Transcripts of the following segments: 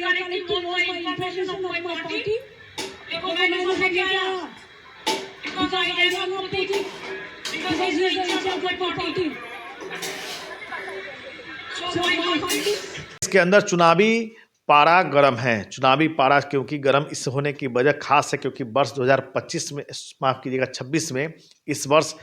directly to more information of my party. देखो मैंने वहाँ किया because I am not taking because he is the in charge of my party. So my party. इसके अंदर चुनावी पारा गर्म है। चुनावी पारा क्योंकि गर्म इस होने की वजह खास है क्योंकि वर्ष 2025 में, माफ कीजिएगा 26 में, इस वर्ष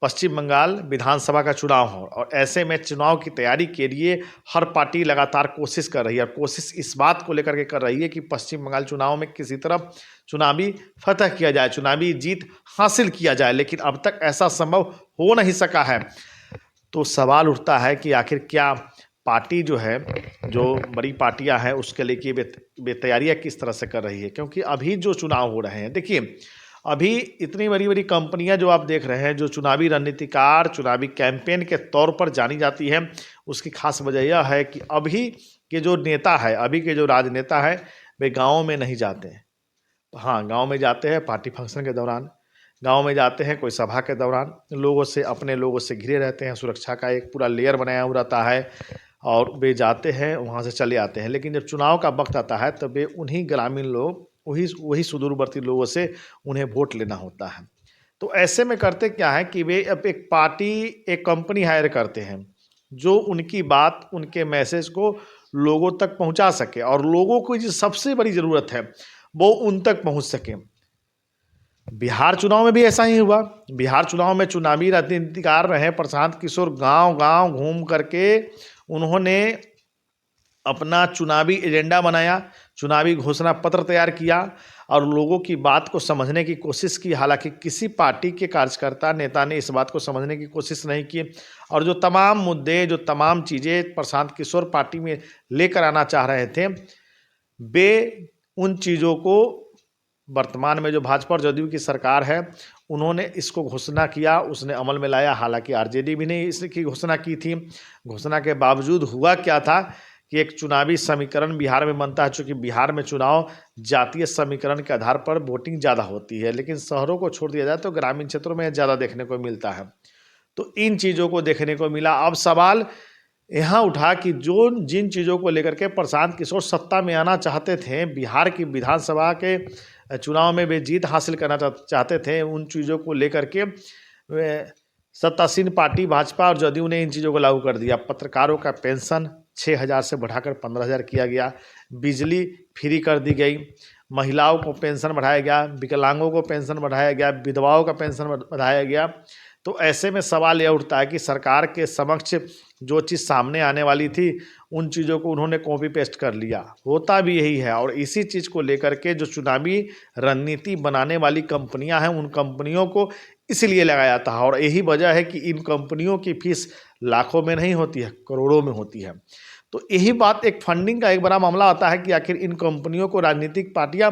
पश्चिम बंगाल विधानसभा का चुनाव हो और ऐसे में चुनाव की तैयारी के लिए हर पार्टी लगातार कोशिश कर रही है और कोशिश इस बात को लेकर के कर रही है कि पश्चिम बंगाल चुनाव में किसी तरह चुनावी फतह किया जाए, चुनावी जीत हासिल किया जाए, लेकिन अब तक ऐसा संभव हो नहीं सका है। तो सवाल उठता है कि आखिर क्या पार्टी जो है, जो बड़ी पार्टियां हैं, उसके लिए वे तैयारियां किस तरह से कर रही है, क्योंकि अभी जो चुनाव हो रहे हैं, देखिए अभी इतनी बड़ी बड़ी कंपनियां जो आप देख रहे हैं, जो चुनावी रणनीतिकार, चुनावी कैंपेन के तौर पर जानी जाती है, उसकी खास वजह यह है कि अभी के जो नेता है, अभी के जो राजनेता है, वे गाँव में नहीं जाते हैं। हाँ, गाँव में जाते हैं पार्टी फंक्शन के दौरान, गांव में जाते हैं कोई सभा के दौरान, लोगों से, अपने लोगों से घिरे रहते हैं, सुरक्षा का एक पूरा लेयर बनाया हुआ रहता है और वे जाते हैं, वहां से चले आते हैं। लेकिन जब चुनाव का वक्त आता है तब वे उन्हीं ग्रामीण लोग, वही सुदूरवर्ती लोगों से उन्हें वोट लेना होता है। तो ऐसे में करते क्या है कि वे अब एक पार्टी, एक कंपनी हायर करते हैं जो उनकी बात, उनके मैसेज को लोगों तक पहुँचा सके और लोगों को जो सबसे बड़ी ज़रूरत है वो उन तक पहुँच सके। बिहार चुनाव में भी ऐसा ही हुआ। बिहार चुनाव में चुनावी राजनीतिकार रहे प्रशांत किशोर, गांव गांव घूम करके उन्होंने अपना चुनावी एजेंडा बनाया, चुनावी घोषणा पत्र तैयार किया और लोगों की बात को समझने की कोशिश की। हालांकि किसी पार्टी के कार्यकर्ता, नेता ने इस बात को समझने की कोशिश नहीं की और जो तमाम मुद्दे, जो तमाम चीज़ें प्रशांत किशोर पार्टी में लेकर आना चाह रहे थे, वे उन चीज़ों को वर्तमान में जो भाजपा और जदयू की सरकार है, उन्होंने इसको घोषणा किया, उसने अमल में लाया। हालांकि आरजेडी भी ने इसकी घोषणा की थी। घोषणा के बावजूद हुआ क्या था कि एक चुनावी समीकरण बिहार में बनता है, चूँकि बिहार में चुनाव जातीय समीकरण के आधार पर वोटिंग ज़्यादा होती है, लेकिन शहरों को छोड़ दिया जाए तो ग्रामीण क्षेत्रों में ज़्यादा देखने को मिलता है। तो इन चीज़ों को देखने को मिला। अब सवाल यहाँ उठा कि जिन चीज़ों को लेकर के प्रशांत किशोर सत्ता में आना चाहते थे, बिहार की विधानसभा के चुनाव में वे जीत हासिल करना चाहते थे, उन चीज़ों को लेकर के सत्तासीन पार्टी भाजपा और जदयू ने इन चीज़ों को लागू कर दिया। पत्रकारों का पेंशन 6,000 से बढ़ाकर 15,000 किया गया, बिजली फ्री कर दी गई, महिलाओं को पेंशन बढ़ाया गया, विकलांगों को पेंशन बढ़ाया गया, विधवाओं का पेंशन बढ़ाया गया। तो ऐसे में सवाल यह उठता है कि सरकार के समक्ष जो चीज़ सामने आने वाली थी, उन चीज़ों को उन्होंने कॉपी पेस्ट कर लिया। होता भी यही है और इसी चीज़ को लेकर के जो चुनावी रणनीति बनाने वाली कंपनियां हैं, उन कंपनियों को इसलिए लगाया जाता है और यही वजह है कि इन कंपनियों की फीस लाखों में नहीं होती है, करोड़ों में होती है। तो यही बात, एक फंडिंग का एक बड़ा मामला आता है कि आखिर इन कंपनियों को राजनीतिक पार्टियां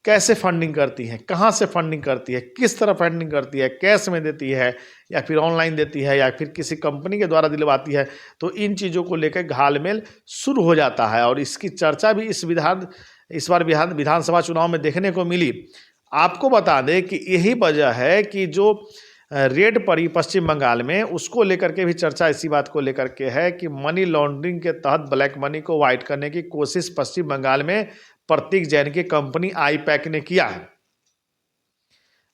कैसे फंडिंग करती हैं, कहाँ से फंडिंग करती है, किस तरह फंडिंग करती है, कैश में देती है या फिर ऑनलाइन देती है या फिर किसी कंपनी के द्वारा दिलवाती है। तो इन चीज़ों को लेकर घालमेल शुरू हो जाता है और इसकी चर्चा भी इस बार विधानसभा चुनाव में देखने को मिली। आपको बता दें कि यही वजह है कि जो रेड पड़ी पश्चिम बंगाल में, उसको लेकर के भी चर्चा इसी बात को लेकर के है कि मनी लॉन्ड्रिंग के तहत ब्लैक मनी को वाइट करने की कोशिश पश्चिम बंगाल में प्रतीक जैन की कंपनी आईपैक ने किया है।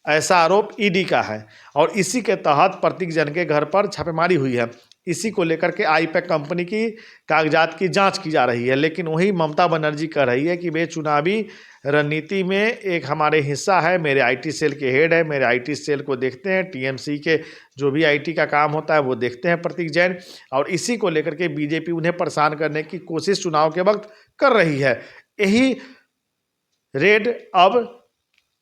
ऐसा आरोप ईडी का है और इसी के तहत प्रतीक जैन के घर पर छापेमारी हुई है। इसी को लेकर के आईपैक कंपनी की कागजात की जांच की जा रही है। लेकिन वही ममता बनर्जी कह रही है कि वे चुनावी रणनीति में एक हमारे हिस्सा है, मेरे आईटी सेल के हेड है, मेरे आईटी सेल को देखते हैं, टीएमसी के जो भी आईटी का काम होता है वो देखते हैं प्रतीक जैन, और इसी को लेकर के बीजेपी उन्हें परेशान करने की कोशिश चुनाव के वक्त कर रही है। यही रेड अब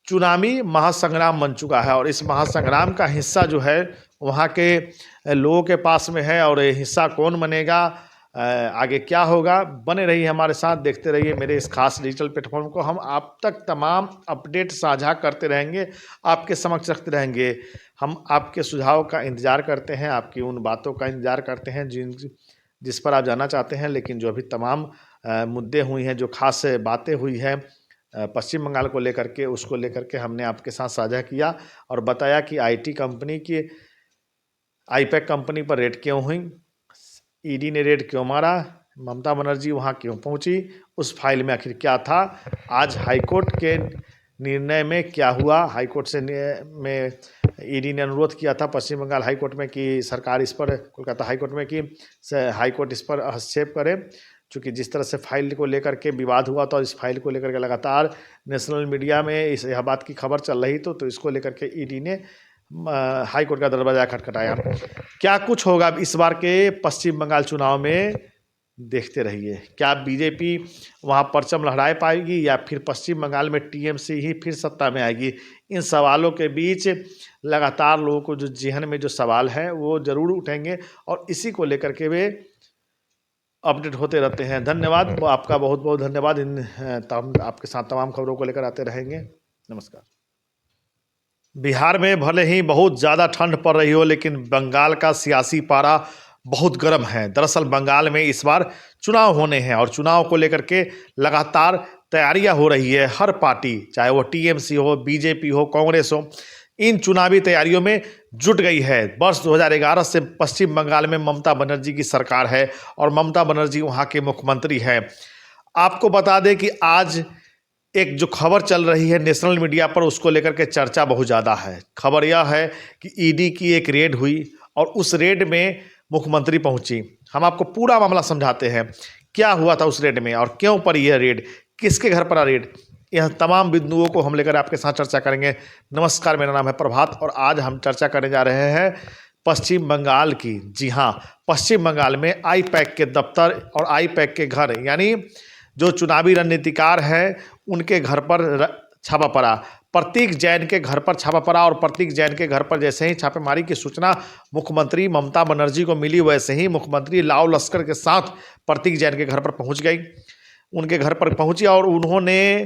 चुनावी महासंग्राम बन चुका है और इस महासंग्राम का हिस्सा जो है वहाँ के लोगों के पास में है और ये हिस्सा कौन बनेगा, आगे क्या होगा, बने रहिए हमारे साथ, देखते रहिए मेरे इस खास डिजिटल प्लेटफॉर्म को। हम आप तक तमाम अपडेट साझा करते रहेंगे, आपके समक्ष रखते रहेंगे। हम आपके सुझाव का इंतज़ार करते हैं, आपकी उन बातों का इंतज़ार करते हैं जिस पर आप जानना चाहते हैं। लेकिन जो अभी तमाम मुद्दे हुई हैं, जो खास बातें हुई हैं पश्चिम बंगाल को लेकर के, उसको लेकर के हमने आपके साथ साझा किया और बताया कि आईटी कंपनी की, आईपैक कंपनी पर रेड क्यों हुई, ईडी ने रेड क्यों मारा, ममता बनर्जी वहाँ क्यों पहुँची, उस फाइल में आखिर क्या था, आज हाईकोर्ट के निर्णय में क्या हुआ। हाईकोर्ट से में ईडी ने अनुरोध किया था पश्चिम बंगाल हाईकोर्ट में कि सरकार इस पर, कोलकाता हाईकोर्ट में कि हाईकोर्ट इस पर हस्तक्षेप करे, क्योंकि जिस तरह से फाइल को लेकर के विवाद हुआ तो इस फाइल को लेकर के लगातार नेशनल मीडिया में यह बात की खबर चल रही तो इसको लेकर के ईडी ने हाईकोर्ट का दरवाजा खटखटाया। क्या कुछ होगा इस बार के पश्चिम बंगाल चुनाव में, देखते रहिए। क्या बीजेपी वहाँ परचम लहराए पाएगी या फिर पश्चिम बंगाल में टीएमसी ही फिर सत्ता में आएगी। इन सवालों के बीच लगातार लोगों को जो जेहन में जो सवाल हैं वो ज़रूर उठेंगे और इसी को लेकर के वे अपडेट होते रहते हैं। धन्यवाद, आपका बहुत बहुत धन्यवाद। आपके साथ तमाम खबरों को लेकर आते रहेंगे। नमस्कार। बिहार में भले ही बहुत ज़्यादा ठंड पड़ रही हो, लेकिन बंगाल का सियासी पारा बहुत गर्म है। दरअसल बंगाल में इस बार चुनाव होने हैं और चुनाव को लेकर के लगातार तैयारियां हो रही है। हर पार्टी, चाहे वो टीएमसी हो, बीजेपी हो, कांग्रेस हो, इन चुनावी तैयारियों में जुट गई है। वर्ष 2011 से पश्चिम बंगाल में ममता बनर्जी की सरकार है और ममता बनर्जी वहाँ के मुख्यमंत्री हैं। आपको बता दें कि आज एक जो खबर चल रही है नेशनल मीडिया पर, उसको लेकर के चर्चा बहुत ज़्यादा है। खबर यह है कि ईडी की एक रेड हुई और उस रेड में मुख्यमंत्री पहुंची। हम आपको पूरा मामला समझाते हैं, क्या हुआ था उस रेड में और क्यों पर यह रेड, किसके घर पर रेड, यह तमाम बिंदुओं को हम लेकर आपके साथ चर्चा करेंगे। नमस्कार, मेरा नाम है प्रभात और आज हम चर्चा करने जा रहे हैं पश्चिम बंगाल की। जी हाँ, पश्चिम बंगाल में आईपैक के दफ्तर और आईपैक के घर, यानी जो चुनावी रणनीतिकार हैं उनके घर पर छापा पड़ा। प्रतीक जैन के घर पर छापा पड़ा और प्रतीक जैन के घर पर जैसे ही छापेमारी की सूचना मुख्यमंत्री ममता बनर्जी को मिली, वैसे ही मुख्यमंत्री लाव लश्कर के साथ प्रतीक जैन के घर पर पहुंच गई। उनके घर पर पहुंची और उन्होंने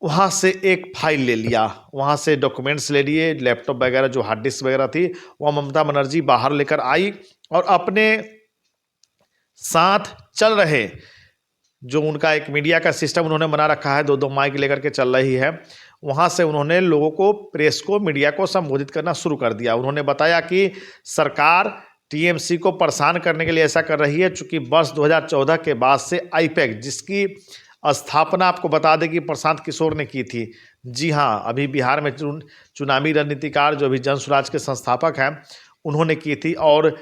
वहां से एक फाइल ले लिया, वहां से डॉक्यूमेंट्स ले लिए, लैपटॉप वगैरह जो हार्ड डिस्क वगैरह थी वह ममता बनर्जी बाहर लेकर आई और अपने साथ चल रहे जो उनका एक मीडिया का सिस्टम उन्होंने बना रखा है, दो माइक लेकर के चल रही है, वहाँ से उन्होंने लोगों को, प्रेस को, मीडिया को संबोधित करना शुरू कर दिया। उन्होंने बताया कि सरकार टीएमसी को परेशान करने के लिए ऐसा कर रही है, चूँकि वर्ष 2014 के बाद से आईपैक, जिसकी स्थापना आपको बता दें कि प्रशांत किशोर ने की थी। जी हाँ, अभी बिहार में चुनावी रणनीतिकार जो अभी जनसुराज के संस्थापक हैं उन्होंने की थी। और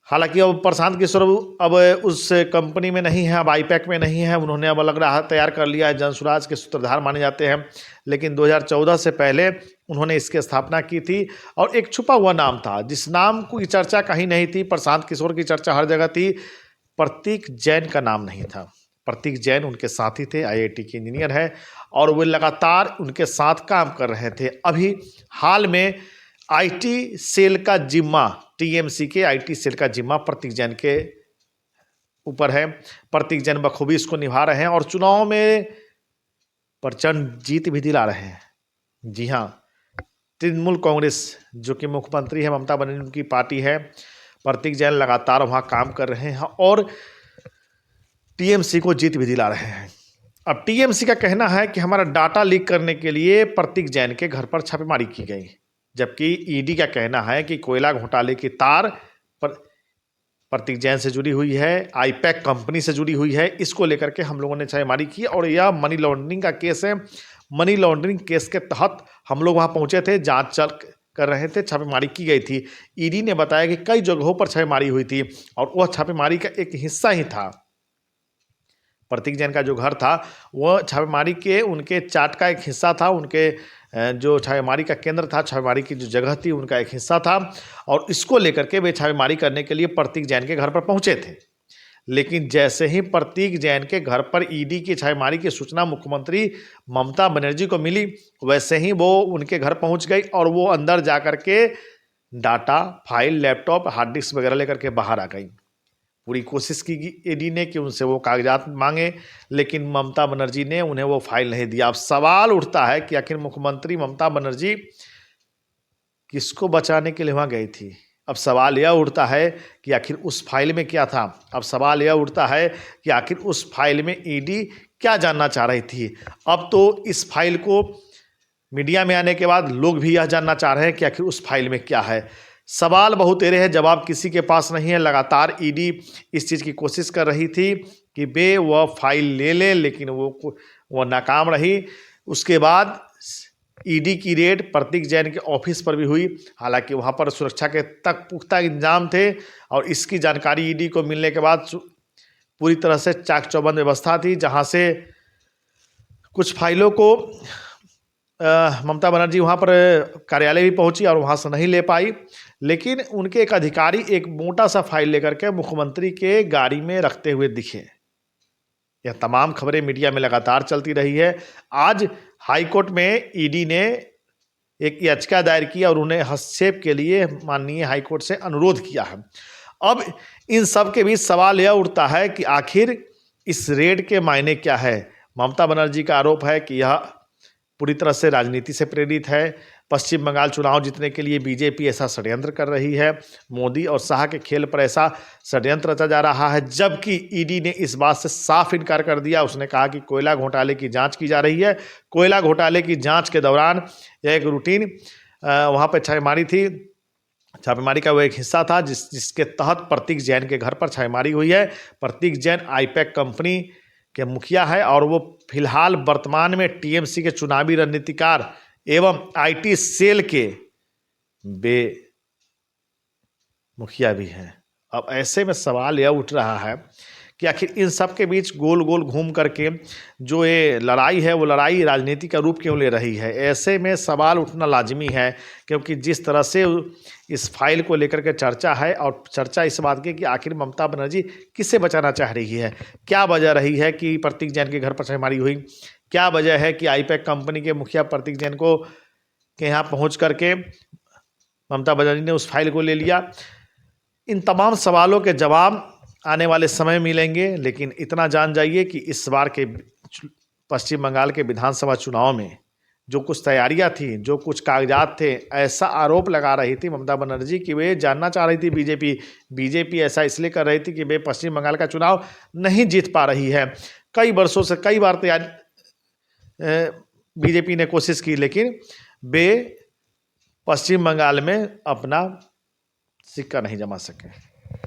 हालांकि अब प्रशांत किशोर अब उस कंपनी में नहीं है, अब आईपैक में नहीं है, उन्होंने अब अलग राह तैयार कर लिया है, जनसुराज के सूत्रधार माने जाते हैं। लेकिन 2014 से पहले उन्होंने इसकी स्थापना की थी और एक छुपा हुआ नाम था जिस नाम की चर्चा कहीं नहीं थी। प्रशांत किशोर की चर्चा हर जगह थी, प्रतीक जैन का नाम नहीं था। प्रतीक जैन उनके साथी थे, आईआईटी के इंजीनियर है और वे लगातार उनके साथ काम कर रहे थे। अभी हाल में आईटी सेल का जिम्मा, टीएमसी के आईटी सेल का जिम्मा प्रतीक जैन के ऊपर है। प्रतीक जैन बखूबी इसको निभा रहे हैं और चुनाव में प्रचंड जीत भी दिला रहे हैं। जी हाँ, तृणमूल कांग्रेस जो कि मुख्यमंत्री है ममता बनर्जी उनकी पार्टी है, प्रतीक जैन लगातार वहाँ काम कर रहे हैं और टीएमसी को जीत भी दिला रहे हैं। अब टीएमसी का कहना है कि हमारा डाटा लीक करने के लिए प्रतीक जैन के घर पर छापेमारी की गई, जबकि ईडी का कहना है कि कोयला घोटाले की तार पर प्रतीक जैन से जुड़ी हुई है, आईपैक कंपनी से जुड़ी हुई है। इसको लेकर के हम लोगों ने छापेमारी की और यह मनी लॉन्ड्रिंग का केस है। मनी लॉन्ड्रिंग केस के तहत हम लोग वहाँ पहुँचे थे, जांच चल कर रहे थे, छापेमारी की गई थी। ईडी ने बताया कि कई जगहों पर छापेमारी हुई थी और वह छापेमारी का एक हिस्सा ही था। प्रतीक जैन का जो घर था वह छापेमारी के उनके चार्ट का एक हिस्सा था, उनके जो छापेमारी का केंद्र था, छापेमारी की जो जगह थी उनका एक हिस्सा था और इसको लेकर के वे छापेमारी करने के लिए प्रतीक जैन के घर पर पहुंचे थे। लेकिन जैसे ही प्रतीक जैन के घर पर ईडी की छापेमारी की सूचना मुख्यमंत्री ममता बनर्जी को मिली, वैसे ही वो उनके घर पहुंच गई और वो अंदर जा कर के data, file, laptop, hard disk वगैरह लेकर के बाहर आ गई। पूरी कोशिश की ईडी ने कि उनसे वो कागजात मांगे, लेकिन ममता बनर्जी ने उन्हें वो फाइल नहीं दिया। अब सवाल उठता है कि आखिर मुख्यमंत्री ममता बनर्जी किसको बचाने के लिए वहाँ गई थी। अब सवाल यह उठता है कि आखिर उस फाइल में क्या था। अब सवाल यह उठता है कि आखिर उस फाइल में ईडी क्या जानना चाह रही थी। अब तो इस फाइल को मीडिया में आने के बाद लोग भी यह जानना चाह रहे हैं कि आखिर उस फाइल में क्या है। सवाल बहुत एरे हैं, जवाब किसी के पास नहीं है। लगातार ईडी इस चीज़ की कोशिश कर रही थी कि वे वह फाइल ले ले, लेकिन वो नाकाम रही। उसके बाद ईडी की रेड प्रतीक जैन के ऑफिस पर भी हुई। हालांकि वहां पर सुरक्षा के तक पुख्ता इंतजाम थे और इसकी जानकारी ईडी को मिलने के बाद पूरी तरह से चाक चौबंद व्यवस्था थी, जहां से कुछ फाइलों को ममता बनर्जी वहां पर कार्यालय भी पहुंची और वहां से नहीं ले पाई, लेकिन उनके एक अधिकारी एक मोटा सा फाइल लेकर के मुख्यमंत्री के गाड़ी में रखते हुए दिखे। यह तमाम खबरें मीडिया में लगातार चलती रही है। आज हाईकोर्ट में ईडी ने एक याचिका दायर की और उन्हें हस्तक्षेप के लिए माननीय हाईकोर्ट से अनुरोध किया है। अब इन सब के बीच सवाल यह उठता है कि आखिर इस रेड के मायने क्या है। ममता बनर्जी का आरोप है कि यह पूरी तरह से राजनीति से प्रेरित है। पश्चिम बंगाल चुनाव जीतने के लिए बीजेपी ऐसा षड्यंत्र कर रही है। मोदी और शाह के खेल पर ऐसा षड्यंत्र रचा जा रहा है, जबकि ईडी ने इस बात से साफ इनकार कर दिया। उसने कहा कि कोयला घोटाले की जांच की जा रही है। कोयला घोटाले की जांच के दौरान यह एक रूटीन वहाँ पर छापेमारी थी। छापेमारी का वो एक हिस्सा था जिसके तहत प्रतीक जैन के घर पर छापेमारी हुई है। प्रतीक जैन आईपैक कंपनी के मुखिया है और वो फिलहाल वर्तमान में टीएमसी के चुनावी रणनीतिकार एवं आईटी सेल के वे मुखिया भी हैं। अब ऐसे में सवाल यह उठ रहा है कि आखिर इन सब के बीच गोल गोल घूम करके जो ये लड़ाई है वो लड़ाई राजनीति का रूप क्यों ले रही है। ऐसे में सवाल उठना लाजमी है, क्योंकि जिस तरह से इस फाइल को लेकर के चर्चा है और चर्चा इस बात की कि आखिर ममता बनर्जी किससे बचाना चाह रही है। क्या वजह रही है कि प्रतीक जैन के घर पर छापेमारी हुई, क्या वजह है कि आईपैक कंपनी के मुखिया प्रतीक जैन के यहाँ पहुँच करके ममता बनर्जी ने उस फाइल को ले लिया। इन तमाम सवालों के जवाब आने वाले समय मिलेंगे, लेकिन इतना जान जाइए कि इस बार के पश्चिम बंगाल के विधानसभा चुनाव में जो कुछ तैयारियां थी, जो कुछ कागजात थे, ऐसा आरोप लगा रही थी ममता बनर्जी कि वे जानना चाह रही थी बीजेपी ऐसा इसलिए कर रही थी कि वे पश्चिम बंगाल का चुनाव नहीं जीत पा रही है। कई वर्षों से कई बार तैयारी बीजेपी ने कोशिश की, लेकिन वे पश्चिम बंगाल में अपना सिक्का नहीं जमा सके।